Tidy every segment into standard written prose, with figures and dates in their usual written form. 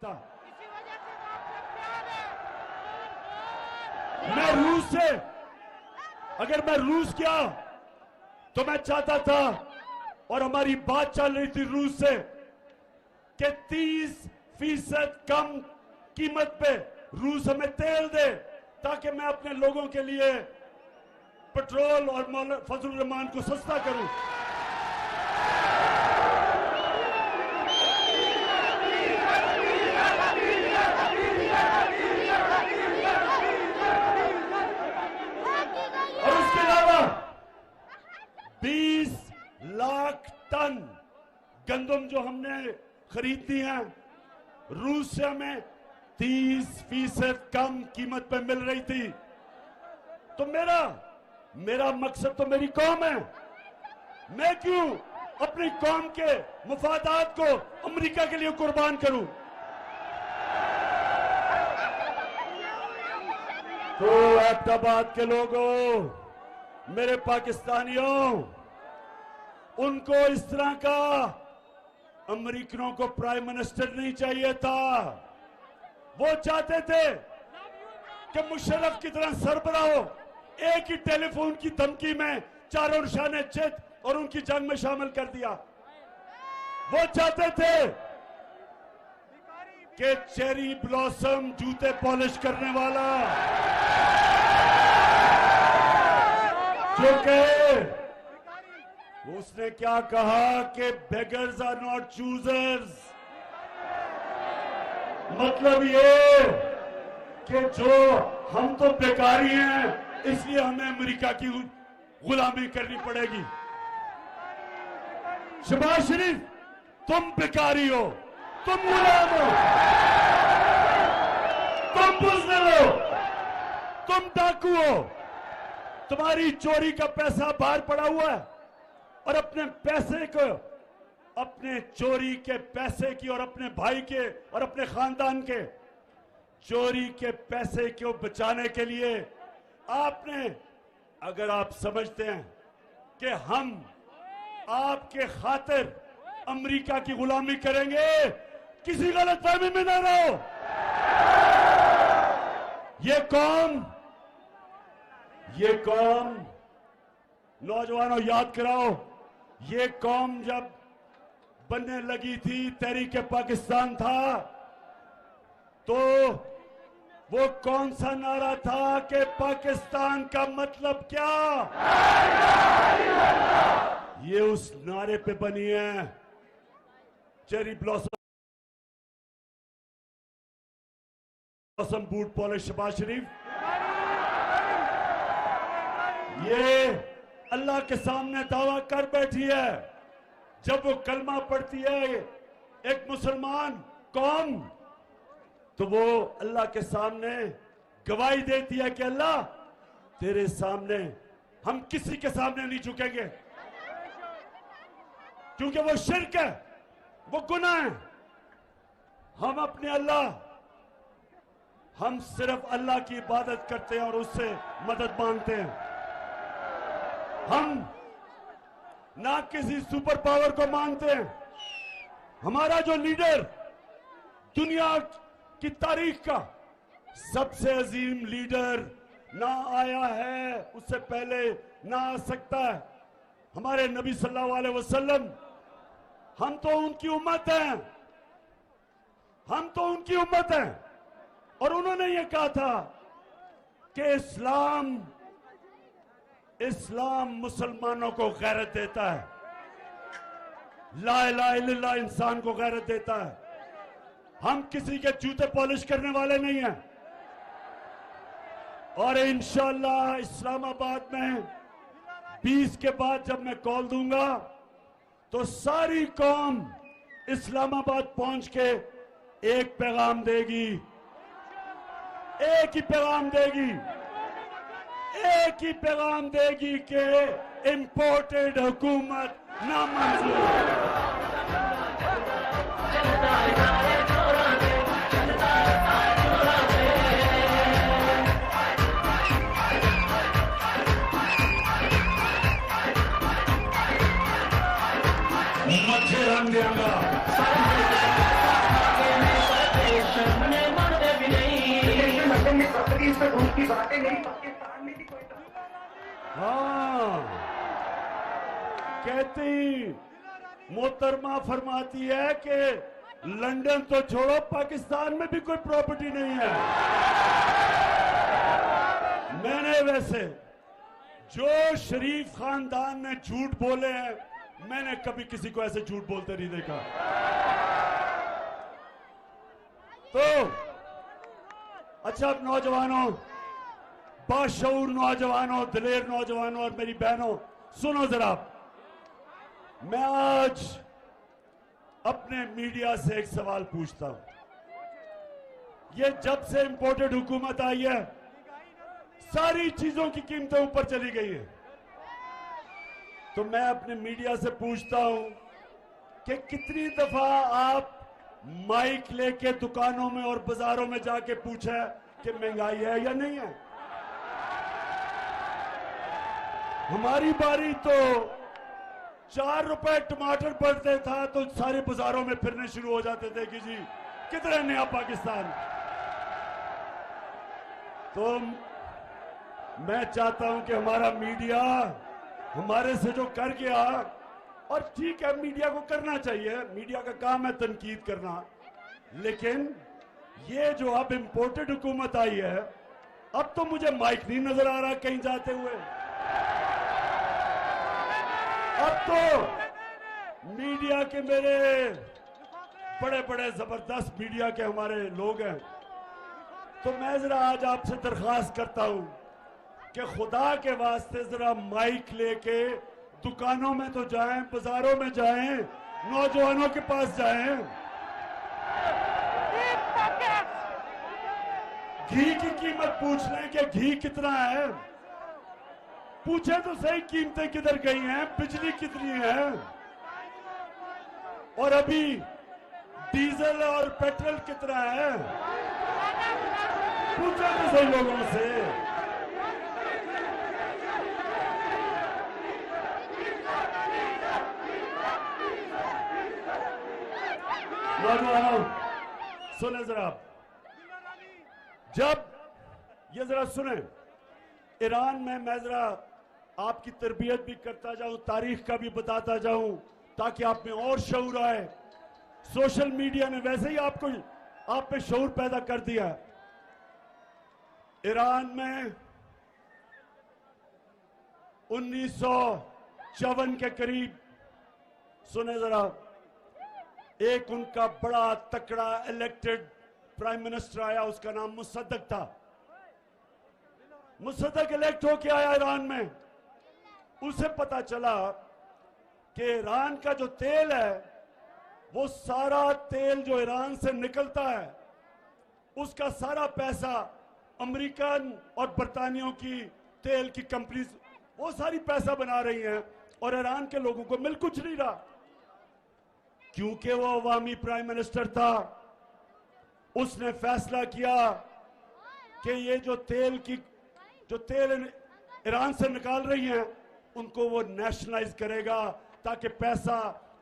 सकता। मैं रूस से, अगर मैं रूस गया तो मैं चाहता था, और हमारी बात चल रही थी रूस से, कि 30% कम कीमत पे रूस हमें तेल दे, ताकि मैं अपने लोगों के लिए पेट्रोल और फजलुर रहमान को सस्ता करूं। और उसके अलावा 20 लाख टन गंदम जो हमने खरीदती है रूस से, हमें 30% कम कीमत पे मिल रही थी। तो मेरा मकसद तो मेरी कौम है। मैं क्यों अपनी कौम के मुफादात को अमेरिका के लिए कुर्बान करूं? तो एबटाबाद के लोगों, मेरे पाकिस्तानियों, उनको इस तरह का अमेरिकनों को प्राइम मिनिस्टर नहीं चाहिए था। वो चाहते थे कि मुशर्रफ की तरह सरबराह हो, एक ही टेलीफोन की धमकी में चारों निशाने चित और उनकी जंग में शामिल कर दिया। वो चाहते थे कि चेरी ब्लॉसम जूते पॉलिश करने वाला, जो कि उसने क्या कहा कि बेगर्स आर नॉट चूजर्स, मतलब ये कि जो हम तो बेकारी हैं, इसलिए हमें अमेरिका की गुलामी करनी पड़ेगी। शहबाज शरीफ, तुम बेकारी हो, तुम गुलाम हो, तुम बुज़दिल हो, तुम डाकू हो। तुम्हारी चोरी का पैसा बाहर पड़ा हुआ है, और अपने पैसे को, अपने चोरी के पैसे की और अपने भाई के और अपने खानदान के चोरी के पैसे को बचाने के लिए आपने, अगर आप समझते हैं कि हम आपके खातिर अमेरिका की गुलामी करेंगे, किसी गलतफहमी में ना रहो। ये कौम नौजवानों याद कराओ, ये कौम जब बनने लगी थी, तहरीक पाकिस्तान था, तो वो कौन सा नारा था कि पाकिस्तान का मतलब क्या? ये उस नारे पे बनी है cherry blossom boot polish Shahbaz Sharif. ये अल्लाह के सामने दावा कर बैठी है, जब वो कलमा पढ़ती है एक मुसलमान कौम, तो वो अल्लाह के सामने गवाही देती है कि अल्लाह, तेरे सामने हम किसी के सामने नहीं झुकेंगे, क्योंकि वो शिर्क है, वो गुनाह है। हम अपने अल्लाह, हम सिर्फ अल्लाह की इबादत करते हैं और उससे मदद मांगते हैं। हम ना किसी सुपर पावर को मानते हैं। हमारा जो लीडर दुनिया की तारीख का सबसे अजीम लीडर ना आया है, उससे पहले ना आ सकता है, हमारे नबी सल्लल्लाहु अलैहि वसल्लम। हम तो उनकी उम्मत हैं, हम तो उनकी उम्मत हैं। और उन्होंने ये कहा था कि इस्लाम मुसलमानों को गैरत देता है, ला इलाहा इल्लल्लाह इंसान को गैरत देता है। हम किसी के जूते पॉलिश करने वाले नहीं हैं। और इंशाअल्लाह इस्लामाबाद में 20 के बाद जब मैं कॉल दूंगा, तो सारी कौम इस्लामाबाद पहुंच के एक पैगाम देगी, एक ही पैगाम देगी, एक ही पैगाम देगी कि इंपोर्टेड हुकूमत नामंजूर। मच्छर हम देंगे इस तो दूर की बातें मेरी पाकिस्तान में भी कोई हाँ, कहती मोहतरमा फरमाती है कि लंदन तो छोड़ो, पाकिस्तान में भी कोई प्रॉपर्टी नहीं है। मैंने वैसे जो शरीफ खानदान ने झूठ बोले हैं, मैंने कभी किसी को ऐसे झूठ बोलते नहीं देखा। तो अच्छा, अब नौजवानों, बाशऊर नौजवानों, दिलेर नौजवानों और मेरी बहनों, सुनो जरा। मैं आज अपने मीडिया से एक सवाल पूछता हूं। ये जब से इंपोर्टेड हुकूमत आई है, सारी चीजों की कीमतें ऊपर चली गई है। तो मैं अपने मीडिया से पूछता हूं कि कितनी दफा आप माइक लेके दुकानों में और बाजारों में जाके पूछा कि महंगाई है या नहीं है। हमारी बारी तो 4 रुपए टमाटर पड़ते था तो सारे बाजारों में फिरने शुरू हो जाते थे कि जी किधर है नया पाकिस्तान। तो मैं चाहता हूं कि हमारा मीडिया हमारे से जो कर गया, और ठीक है मीडिया को करना चाहिए, मीडिया का काम है तनकीद करना, लेकिन ये जो अब इंपोर्टेड हुकूमत आई है, अब तो मुझे माइक नहीं नजर आ रहा कहीं जाते हुए। अब तो मीडिया के मेरे बड़े बड़े जबरदस्त मीडिया के हमारे लोग हैं, तो मैं जरा आज आपसे दरख्वास्त करता हूं कि खुदा के वास्ते जरा माइक लेके दुकानों में तो जाएं, बाजारों में जाएं, नौजवानों के पास जाएं। घी की कीमत पूछ लें कि घी कितना है, पूछे तो सही कीमतें किधर गई हैं, बिजली कितनी है, और अभी डीजल और पेट्रोल कितना है, पूछे तो सही लोगों से। नौजवानों सुने जरा, जब ये जरा सुने, ईरान में मैं जरा आपकी तरबियत भी करता जाऊं, तारीख का भी बताता जाऊं, ताकि आप में और शऊर आए। सोशल मीडिया ने वैसे ही आप में शऊर पैदा कर दिया। ईरान में 1954 के करीब, सुने जरा, एक उनका बड़ा तकड़ा इलेक्टेड प्राइम मिनिस्टर आया, उसका नाम मुसद्दक था। मुसद्दक इलेक्ट होके आया ईरान में। उसे पता चला कि ईरान का जो तेल है, वो सारा तेल जो ईरान से निकलता है, उसका सारा पैसा अमेरिकन और बरतानियों की तेल की कंपनीज वो सारी पैसा बना रही हैं, और ईरान के लोगों को मिल कुछ नहीं रहा। क्योंकि वो अवामी प्राइम मिनिस्टर था, उसने फैसला किया कि ये जो तेल ईरान से निकाल रही हैं, उनको वो नेशनलाइज करेगा, ताकि पैसा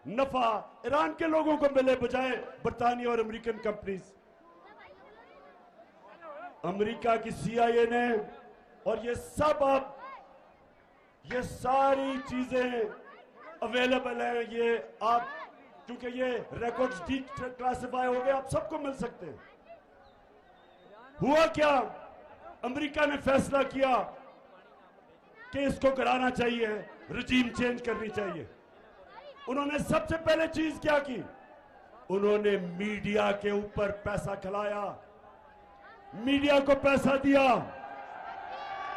नफा ईरान के लोगों को मिले, बजाय बरतानिया और अमेरिकन कंपनीज। अमेरिका की CIA ने, और ये सब अब ये सारी चीजें अवेलेबल हैं, ये आप क्योंकि ये रिकॉर्ड्स डिक्लासिफाई हो गए, आप सबको मिल सकते हैं। हुआ क्या, अमेरिका ने फैसला किया कि इसको कराना चाहिए, रजीम चेंज करनी चाहिए। उन्होंने सबसे पहले चीज क्या की, उन्होंने मीडिया के ऊपर पैसा खिलाया, मीडिया को पैसा दिया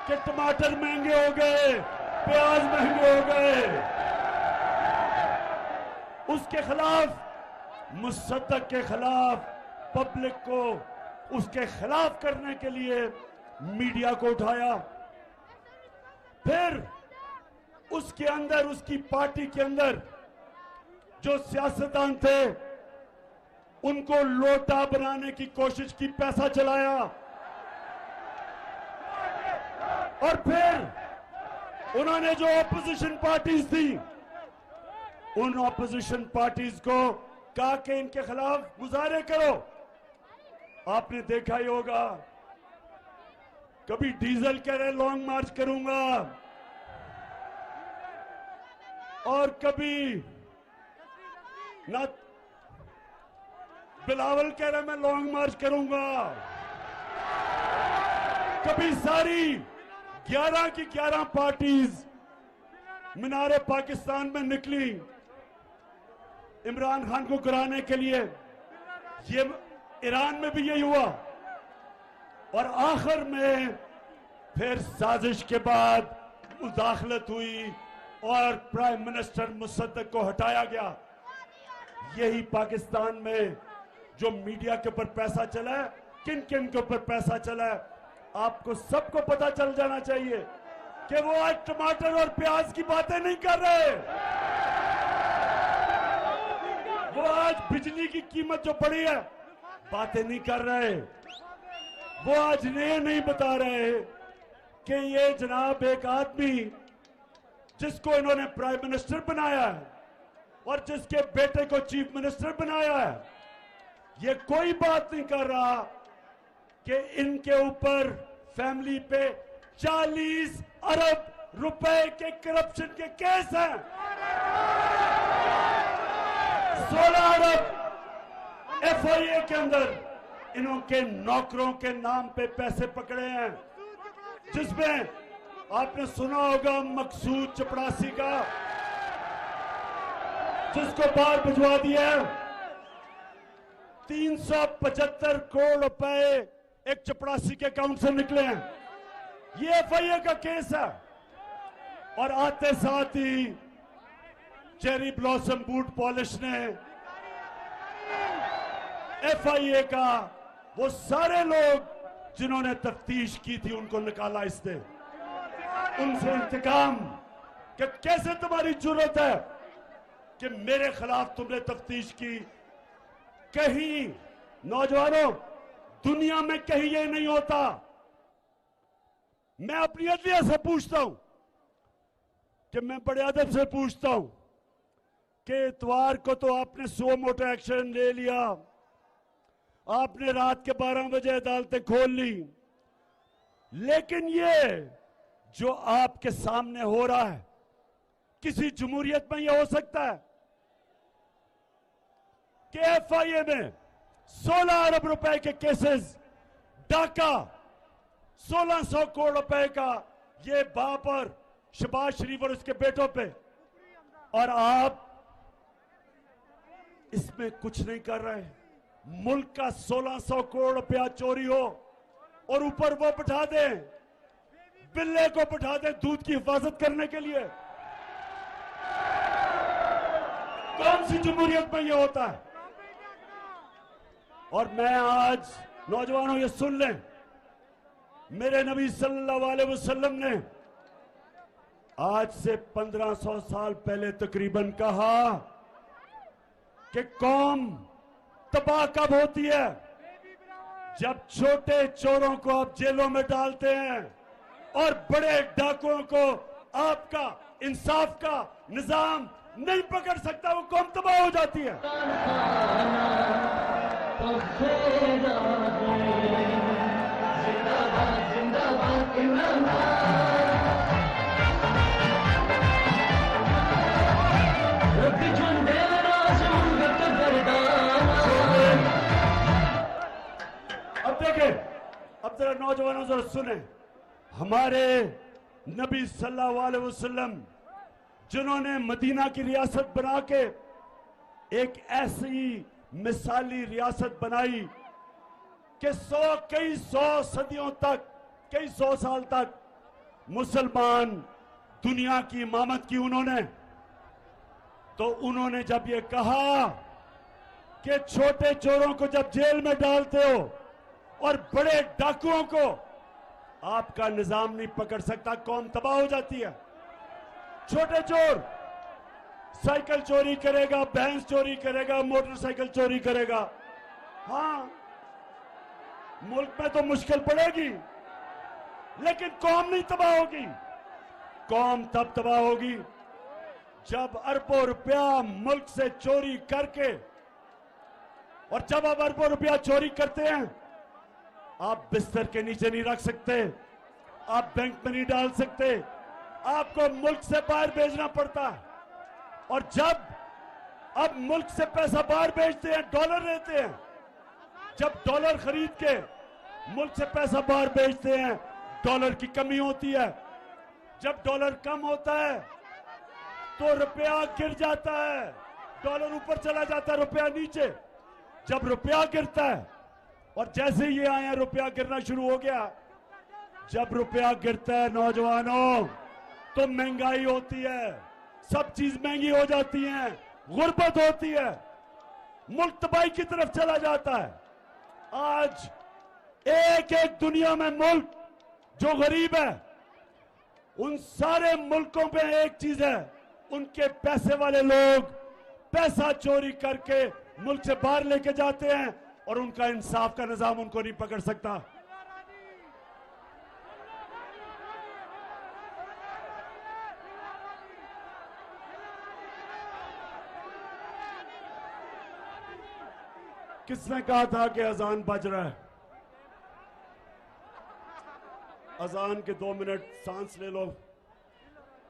कि टमाटर महंगे हो गए, प्याज महंगे हो गए। उसके खिलाफ, मुसद्दक के खिलाफ, पब्लिक को उसके खिलाफ करने के लिए मीडिया को उठाया। फिर उसके अंदर, उसकी पार्टी के अंदर जो सियासतदान थे, उनको लोटा बनाने की कोशिश की, पैसा चलाया। और फिर उन्होंने जो ऑपोजिशन पार्टीज थी, उन ऑपोजिशन पार्टीज को कहा कि इनके खिलाफ मुजाहरे करो। आपने देखा ही होगा कभी डीजल कह रहे लॉन्ग मार्च करूंगा, और कभी ना बिलावल कह रहे मैं लॉन्ग मार्च करूंगा। कभी सारी 11 की 11 पार्टीज मीनारे पाकिस्तान में निकली इमरान खान को गिराने के लिए। ये ईरान में भी यही हुआ, और आखिर में फिर साजिश के बाद मुदाखलत हुई और प्राइम मिनिस्टर मुसद्दक को हटाया गया। यही पाकिस्तान में जो मीडिया के ऊपर पैसा चला है, किन किन के ऊपर पैसा चला है, आपको सबको पता चल जाना चाहिए कि वो आज टमाटर और प्याज की बातें नहीं कर रहे। वो आज बिजली की कीमत जो बढ़ी है बातें नहीं कर रहे। वो आज ये नहीं बता रहे कि ये जनाब एक आदमी जिसको इन्होंने प्राइम मिनिस्टर बनाया है और जिसके बेटे को चीफ मिनिस्टर बनाया है, ये कोई बात नहीं कर रहा कि इनके ऊपर फैमिली पे 40 अरब रुपए के करप्शन के केस हैं। 16 अरब FIA के अंदर इनके नौकरों के नाम पे पैसे पकड़े हैं, जिसमें आपने सुना होगा मकसूद चपड़ासी का, जिसको बाहर भिजवा दिया। 375 करोड़ रुपए एक चपड़ासी के अकाउंट से निकले हैं। ये FIA का केस है। और आते साथ ही चेरी ब्लॉसम बूट पॉलिश ने FIA का वो सारे लोग जिन्होंने तफ्तीश की थी उनको निकाला इसने, उनसे इंतकाम कि कैसे तुम्हारी जरूरत है कि मेरे खिलाफ तुमने तफ्तीश की। कहीं नौजवानों, दुनिया में कहीं ये नहीं होता। मैं अपनी अदलिया से पूछता हूं कि मैं बड़े अदब से पूछता हूं कि इतवार को तो आपने सो मोटा एक्शन ले लिया, आपने रात के 12 बजे अदालतें खोल ली, लेकिन ये जो आपके सामने हो रहा है किसी जमहूरियत में यह हो सकता है कि FIA में 16 अरब रुपए के केसेस, डाका 1600 करोड़ रुपए का ये बाप और शहबाज शरीफ और उसके बेटों पे, और आप इसमें कुछ नहीं कर रहे। मुल्क का 1600 करोड़ रुपया चोरी हो और ऊपर वो बिठा दें, बिल्ले को बिठा दें दूध की हिफाजत करने के लिए। कौन सी जमहूरियत में ये होता है? और मैं आज नौजवानों ये सुन लें, मेरे नबी सल्लल्लाहु अलैहि वसल्लम ने आज से 1500 साल पहले तकरीबन कहा कि कौम तबाह कब होती है? जब छोटे चोरों को आप जेलों में डालते हैं और बड़े डाकुओं को आपका इंसाफ का निजाम नहीं पकड़ सकता, वो कौम तबाह हो जाती है। अब देखें, अब जरा नौजवानों जरा सुने, हमारे नबी सल्लल्लाहु अलैहि वसल्लम जिन्होंने मदीना की रियासत बना के एक ऐसी मिसाली रियासत बनाई कि कई सौ सदियों तक, कई सौ साल तक मुसलमान दुनिया की इमामत की उन्होंने। तो उन्होंने जब ये कहा कि छोटे चोरों को जब जेल में डालते हो और बड़े डाकुओं को आपका निजाम नहीं पकड़ सकता, कौम तबाह हो जाती है। छोटे चोर साइकिल चोरी करेगा, भैंस चोरी करेगा, मोटरसाइकिल चोरी करेगा, हाँ मुल्क में तो मुश्किल पड़ेगी, लेकिन कौम नहीं तबाह होगी। कौम तब तबाह होगी जब अरबों रुपया मुल्क से चोरी करके, और जब आप अरबों रुपया चोरी करते हैं आप बिस्तर के नीचे नहीं रख सकते, आप बैंक में नहीं डाल सकते, आपको मुल्क से बाहर भेजना पड़ता है। और जब अब मुल्क से पैसा बाहर भेजते हैं, डॉलर लेते हैं, जब डॉलर खरीद के मुल्क से पैसा बाहर भेजते हैं, डॉलर की कमी होती है। जब डॉलर कम होता है तो रुपया गिर जाता है, डॉलर ऊपर चला जाता है, रुपया नीचे। जब रुपया गिरता है, और जैसे ये आए हैं रुपया गिरना शुरू हो गया। जब रुपया गिरता है नौजवानों, तो महंगाई होती है, सब चीज महंगी हो जाती है, गुर्बत होती है, मुल्क तबाही की तरफ चला जाता है। आज एक एक दुनिया में मुल्क जो गरीब है, उन सारे मुल्कों पे एक चीज है, उनके पैसे वाले लोग पैसा चोरी करके मुल्क से बाहर लेके जाते हैं और उनका इंसाफ का निजाम उनको नहीं पकड़ सकता। किसने कहा था कि अजान बज रहा है? अजान के 2 मिनट सांस ले लो।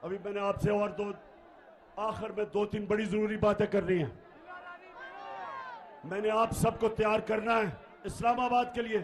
अभी मैंने आपसे और आखिर में 2-3 बड़ी जरूरी बातें करनी हैं। मैंने आप सबको तैयार करना है इस्लामाबाद के लिए।